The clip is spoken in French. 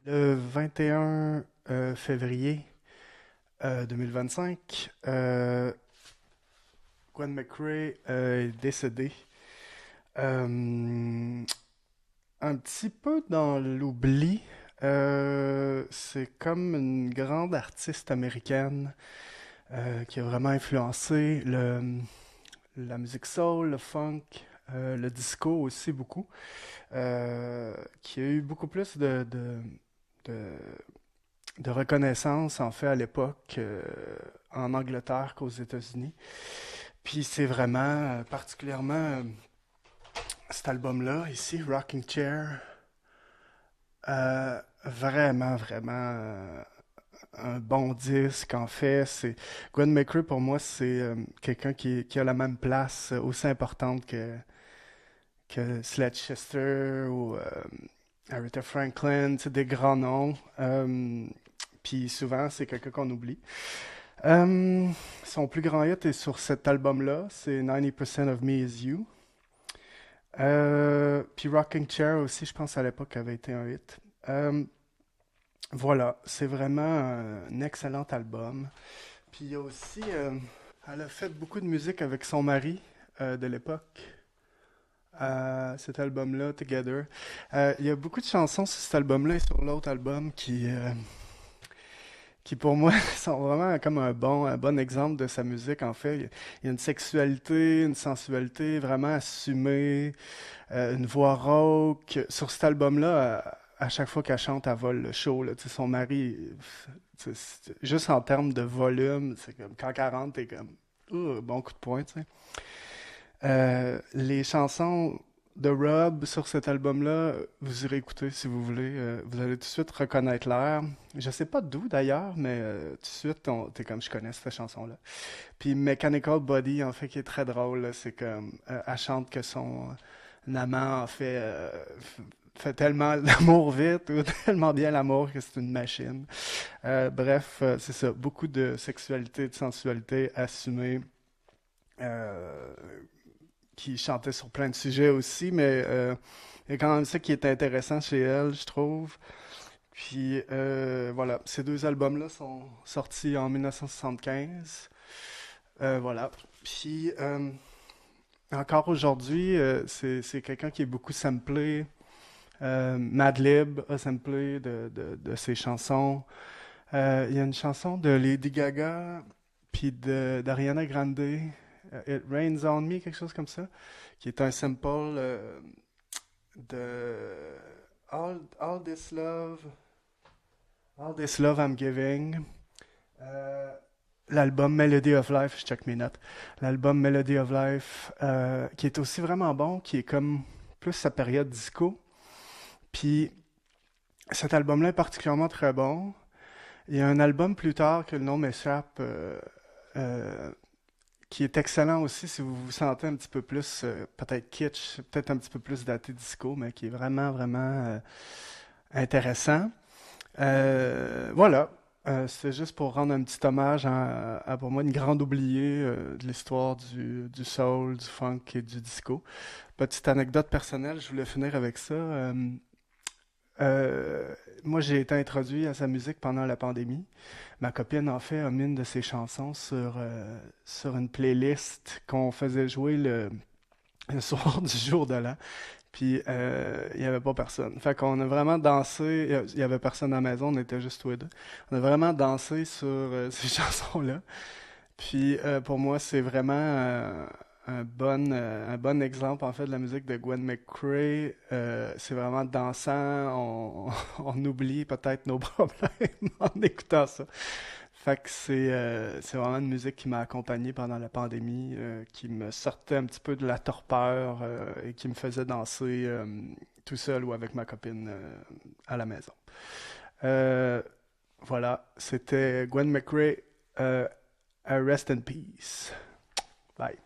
Le 21 février 2025, Gwen McCrae est décédée. Un petit peu dans l'oubli. C'est comme une grande artiste américaine qui a vraiment influencé la musique soul, le funk, le disco aussi beaucoup, qui a eu beaucoup plus de, de reconnaissance en fait à l'époque en Angleterre qu'aux États-Unis. Puis c'est vraiment particulièrement cet album-là ici, Rocking Chair, vraiment un bon disque en fait. C'est Gwen McCrae pour moi c'est quelqu'un qui a la même place aussi importante que Sledge ou Aretha Franklin, c'est des grands noms. Puis souvent c'est quelqu'un qu'on oublie. Euh, Son plus grand hit est sur cet album-là, c'est 90% of Me Is You. Puis Rocking Chair aussi, je pense à l'époque avait été un hit. Voilà, c'est vraiment un excellent album. Puis il y a aussi, elle a fait beaucoup de musique avec son mari de l'époque. Cet album-là, Together. Il y a beaucoup de chansons sur cet album-là et sur l'autre album qui pour moi sont vraiment comme un bon exemple de sa musique. En fait, il y a une sexualité, une sensualité vraiment assumée, une voix rauque. Sur cet album-là, à chaque fois qu'elle chante, elle vole le show. Là. Tu sais, son mari, juste en termes de volume, c'est comme quand 40, t'es comme bon coup de poing. Tu sais. Les chansons de Rob sur cet album-là, vous irez écouter si vous voulez. Vous allez tout de suite reconnaître l'air. Je sais pas d'où d'ailleurs, mais tout de suite, t'es comme je connais cette chanson-là. Puis Mechanical Body, en fait, qui est très drôle, là, c'est comme elle chante que son amant en fait fait tellement l'amour vite ou tellement bien l'amour que c'est une machine. Bref, c'est ça, beaucoup de sexualité, de sensualité assumée. Euh, qui chantait sur plein de sujets aussi, mais il y a quand même ça qui est intéressant chez elle, je trouve. Puis voilà, ces deux albums-là sont sortis en 1975. Voilà. Puis encore aujourd'hui, c'est quelqu'un qui est beaucoup samplé. Madlib a samplé de ses chansons. Il y a une chanson de Lady Gaga puis d'Ariana Grande, It Rains on Me, quelque chose comme ça, qui est un sample de All This Love, All This Love I'm Giving. Euh, L'album Melody of Life, je check mes notes. L'album Melody of Life, qui est aussi vraiment bon, qui est comme plus sa période disco. Puis cet album-là est particulièrement très bon. Il y a un album plus tard que le nom m'échappe, euh, qui est excellent aussi si vous vous sentez un petit peu plus, peut-être kitsch, peut-être un petit peu plus daté disco, mais qui est vraiment intéressant. Voilà. C'est juste pour rendre un petit hommage pour moi, une grande oubliée de l'histoire du soul, du funk et du disco. Petite anecdote personnelle, je voulais finir avec ça. Euh, Moi, j'ai été introduit à sa musique pendant la pandémie. Ma copine, en fait, a mis une de ses chansons sur une playlist qu'on faisait jouer le soir du jour de l'an. Puis, il n'y avait pas personne. Fait qu'on a vraiment dansé. Il y avait personne à la maison, on était juste tous les deux. On a vraiment dansé sur ces chansons-là. Puis pour moi, c'est vraiment un bon exemple en fait de la musique de Gwen McCrae. C'est vraiment dansant, on oublie peut-être nos problèmes en écoutant ça. Fait que c'est vraiment une musique qui m'a accompagné pendant la pandémie, qui me sortait un petit peu de la torpeur et qui me faisait danser tout seul ou avec ma copine à la maison. Euh, voilà, c'était Gwen McCrae. Rest in peace. Bye.